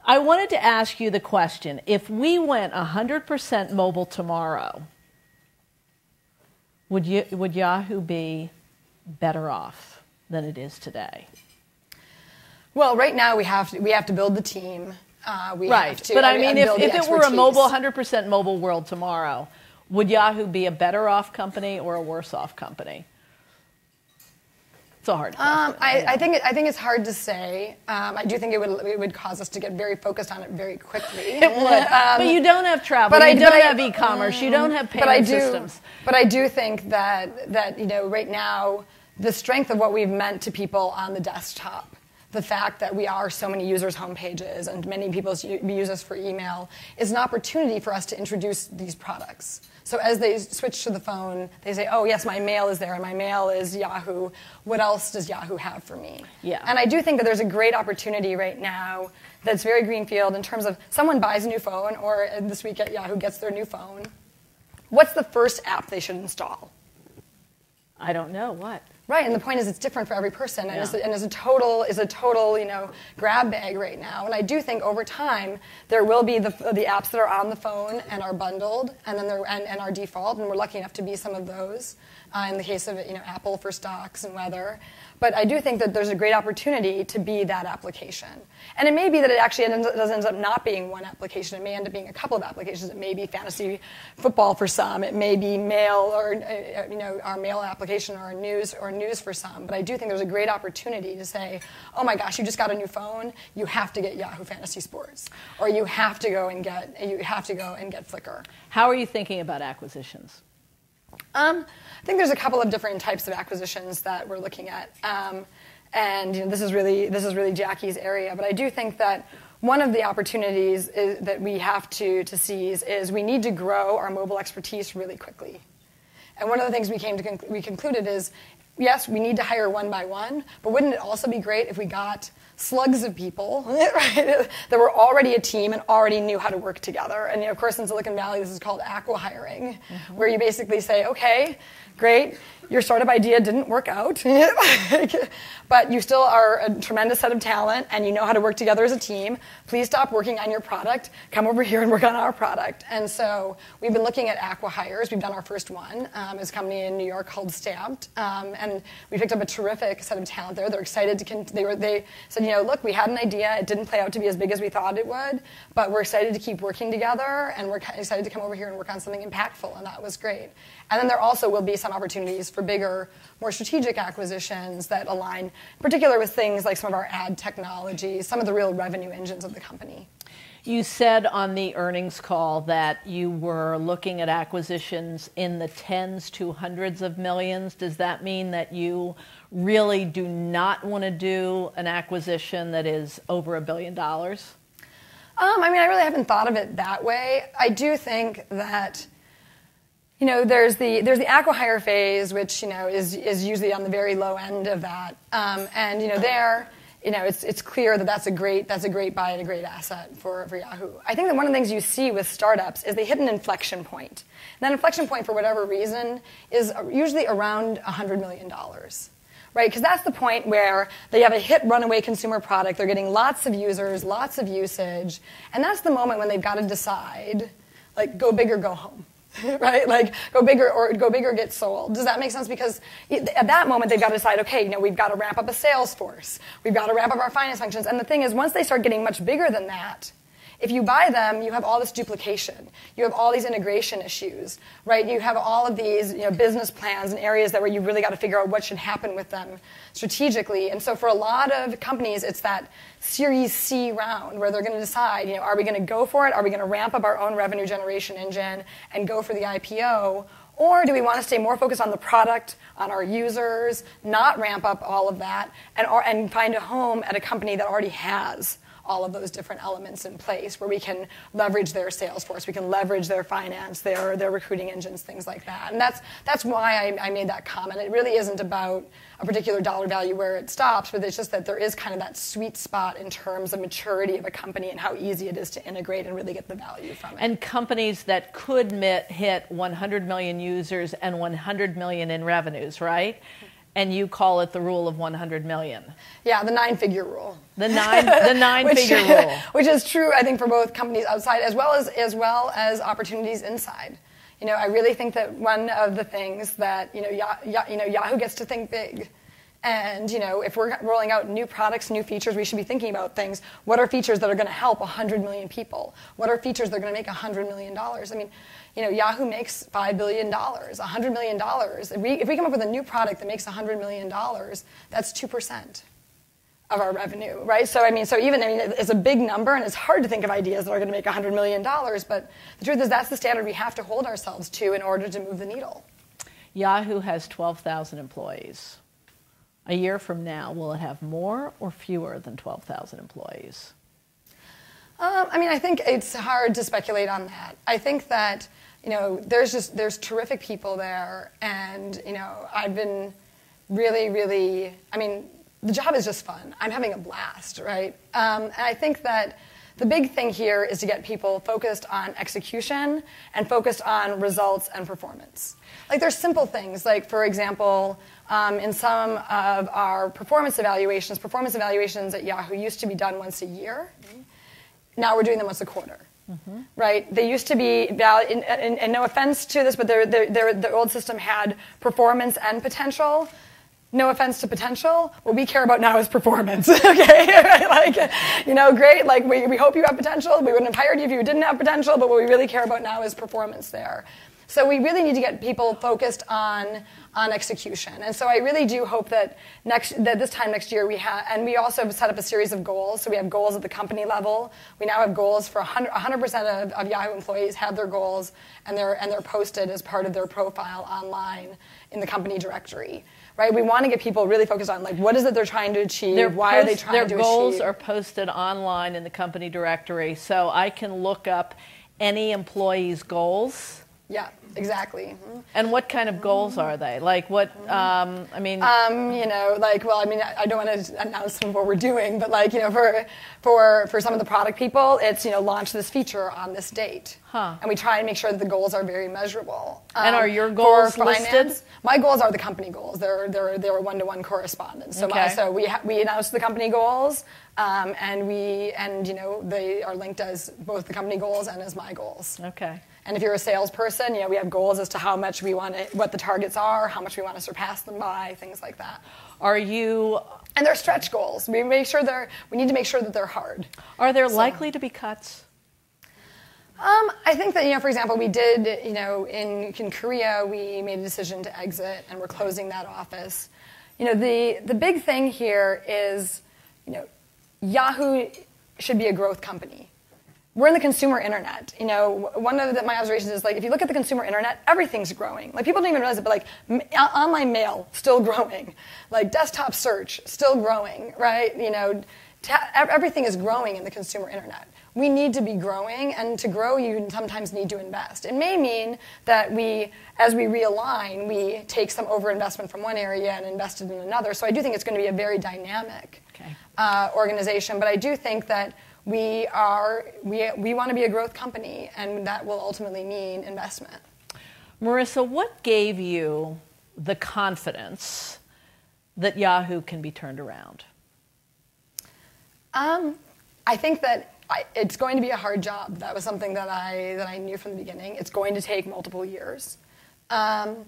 I wanted to ask you the question, if we went 100% mobile tomorrow, would Yahoo be better off than it is today? Well, right now we have to build the team. But I mean, if it were a 100% mobile world tomorrow, would Yahoo be a better off company or a worse off company? It's a hard question. I think it's hard to say. I do think it would cause us to get very focused on it very quickly. It would. But you don't have travel. You don't have e-commerce. You don't have payment systems. But I do think that right now the strength of what we've meant to people on the desktop, the fact that we are so many users' homepages and many people use us for email, is an opportunity for us to introduce these products. So as they switch to the phone, they say, oh, yes, my mail is there, and my mail is Yahoo. What else does Yahoo have for me? Yeah. And I do think that there's a great opportunity right now that's very greenfield in terms of someone buys a new phone, or this week at Yahoo gets their new phone. What's the first app they should install? I don't know. What? Right, and the point is it's different for every person, and is a total grab bag right now. And I do think over time there will be the apps that are on the phone and are bundled, and then and are default, and we're lucky enough to be some of those. In the case of Apple for stocks and weather. But I do think that there's a great opportunity to be that application. And it may be that it actually ends up not being one application. It may end up being a couple of applications. It may be fantasy football for some. It may be mail or our mail application or news for some. But I do think there's a great opportunity to say, oh my gosh, you just got a new phone. You have to get Yahoo Fantasy Sports, or you have to go and get Flickr. How are you thinking about acquisitions? I think there's a couple of different types of acquisitions that we're looking at, and this is really Jackie's area. But I do think that one of the opportunities that we have to seize is we need to grow our mobile expertise really quickly. And one of the things we concluded is, yes, we need to hire one by one, but wouldn't it also be great if we got slugs of people right, that were already a team and already knew how to work together? And of course, in Silicon Valley, this is called acqui-hiring, where you basically say, okay, great, your startup idea didn't work out, but you still are a tremendous set of talent and you know how to work together as a team. Please stop working on your product. Come over here and work on our product. And so we've been looking at acqui-hires. We've done our first one. It's a company in New York called Stamped. And we picked up a terrific set of talent there. They're excited they said, look, we had an idea. It didn't play out to be as big as we thought it would, but we're excited to keep working together, and we're excited to come over here and work on something impactful, and that was great. And then there also will be some opportunities for bigger, more strategic acquisitions that align, in particular with things like some of our ad technology, some of the real revenue engines of the company. You said on the earnings call that you were looking at acquisitions in the tens to hundreds of millions. Does that mean that you really do not want to do an acquisition that is over $1 billion? I really haven't thought of it that way. I do think that there's the acqui-hire phase, which is usually on the very low end of that, and there. It's clear that that's a great buy and a great asset for Yahoo. I think that one of the things you see with startups is they hit an inflection point. And that inflection point, for whatever reason, is usually around $100 million. Right? Because that's the point where they have a hit runaway consumer product, they're getting lots of users, lots of usage, and that's the moment when they've got to decide, go big or go home. Right? Go bigger or get sold. Does that make sense? Because at that moment, they've got to decide, okay, we've got to ramp up a sales force. We've got to ramp up our finance functions. And the thing is, once they start getting much bigger than that, if you buy them, you have all this duplication. You have all these integration issues, right? You have all of these business plans and areas where you really got to figure out what should happen with them strategically. And so for a lot of companies, it's that Series C round where they're going to decide, are we going to go for it? Are we going to ramp up our own revenue generation engine and go for the IPO? Or do we want to stay more focused on the product, on our users, not ramp up all of that, and find a home at a company that already has all of those different elements in place where we can leverage their sales force, we can leverage their finance, their recruiting engines, things like that. And that's why I made that comment. It really isn't about a particular dollar value where it stops, but it's just that there is kind of that sweet spot in terms of maturity of a company and how easy it is to integrate and really get the value from it. And companies that could hit 100 million users and 100 million in revenues, right? And you call it the rule of 100 million. Yeah, the 9-figure rule. The nine-figure rule. Which is true, I think, for both companies outside as well as opportunities inside. I really think that one of the things that Yahoo gets to think big. And if we're rolling out new products, new features, we should be thinking about things. What are features that are going to help 100 million people? What are features that are going to make $100 million? I mean, Yahoo makes $5 billion, $100 million. If we come up with a new product that makes $100 million, that's 2% of our revenue, right? So it's a big number, and it's hard to think of ideas that are going to make $100 million. But the truth is, that's the standard we have to hold ourselves to in order to move the needle. Yahoo has 12,000 employees. A year from now, will it have more or fewer than 12,000 employees? I think it's hard to speculate on that. I think that, there's terrific people there, and, I've been really, the job is just fun. I'm having a blast, right? And I think that the big thing here is to get people focused on execution and focused on results and performance. Like, there's simple things, like, for example, in some of our performance evaluations at Yahoo used to be done once a year. Now we're doing them once a quarter, right? They used to be, and no offense to this, but the old system had performance and potential. No offense to potential. What we care about now is performance. Okay, great. Like, we hope you have potential. We wouldn't have hired you if you didn't have potential. But what we really care about now is performance there. So we really need to get people focused on execution. And so I really do hope that this time next year and we also have set up a series of goals. So we have goals at the company level. We now have goals for 100% of Yahoo employees have their goals, and they're posted as part of their profile online in the company directory. Right? We want to get people really focused on, like, what is it they're trying to achieve? Why are they trying to achieve? Their goals are posted online in the company directory, so I can look up any employee's goals. Yeah, exactly. And what kind of goals are they? Like, what? I don't want to announce some of what we're doing, but for some of the product people, it's launch this feature on this date. And we try and make sure that the goals are very measurable. And are your goals for finance, listed? My goals are the company goals. They're one-to-one correspondence. So okay. We announced the company goals, and they are linked as both the company goals and as my goals. Okay. And if you're a salesperson, we have goals as to how much we want to, what the targets are, how much we want to surpass them by, things like that. And they're stretch goals. We need to make sure that they're hard. Are there likely to be cuts? I think that, for example, we did, in Korea, we made a decision to exit, and we're closing that office. The big thing here is, Yahoo should be a growth company. We're in the consumer internet. One of my observations is, if you look at the consumer internet, everything's growing. Like, people don't even realize it, but online mail, still growing. Like, desktop search, still growing, right? Everything is growing in the consumer internet. We need to be growing, and to grow, you sometimes need to invest. It may mean that as we realign, we take some overinvestment from one area and invest it in another. So I do think it's going to be a very dynamic organization, but I do think that we want to be a growth company, and that will ultimately mean investment. Marissa, what gave you the confidence that Yahoo can be turned around? I think that it's going to be a hard job. That was something that I knew from the beginning. It's going to take multiple years. But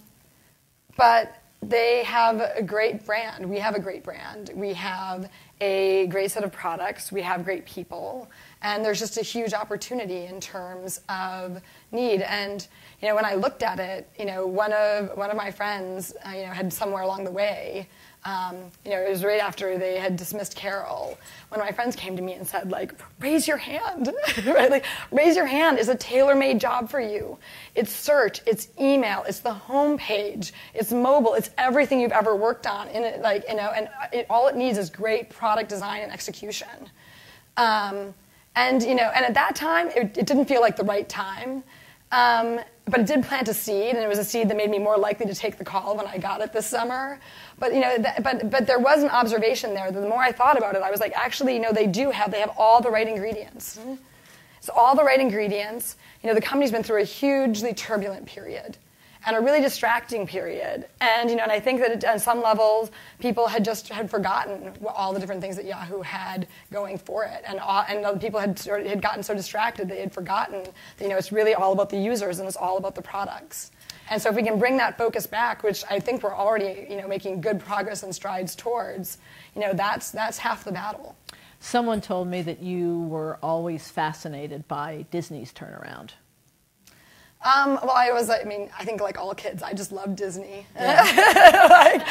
they have a great brand. We have a great brand. We have a great set of products. We have great people. And there's just a huge opportunity in terms of need. And when I looked at it, one of my friends, had somewhere along the way, it was right after they had dismissed Carol. One of my friends came to me and said, raise your hand. Right? Raise your hand is a tailor-made job for you. It's search, it's email, it's the homepage, it's mobile, it's everything you've ever worked on. All it needs is great product design and execution. And at that time, it didn't feel like the right time. But it did plant a seed, and it was a seed that made me more likely to take the call when I got it this summer. But but there was an observation there that the more I thought about it, I was like, actually, they have all the right ingredients. It's all the right ingredients. The company's been through a hugely turbulent period, and a really distracting period. And and I think that on some levels, people had forgotten all the different things that Yahoo had going for it, and other people had gotten so distracted they had forgotten that it's really all about the users and it's all about the products. And so if we can bring that focus back, which I think we're already making good progress and strides towards, that's half the battle. Someone told me that you were always fascinated by Disney's turnaround. Well, I think like all kids, I just love Disney. Yeah.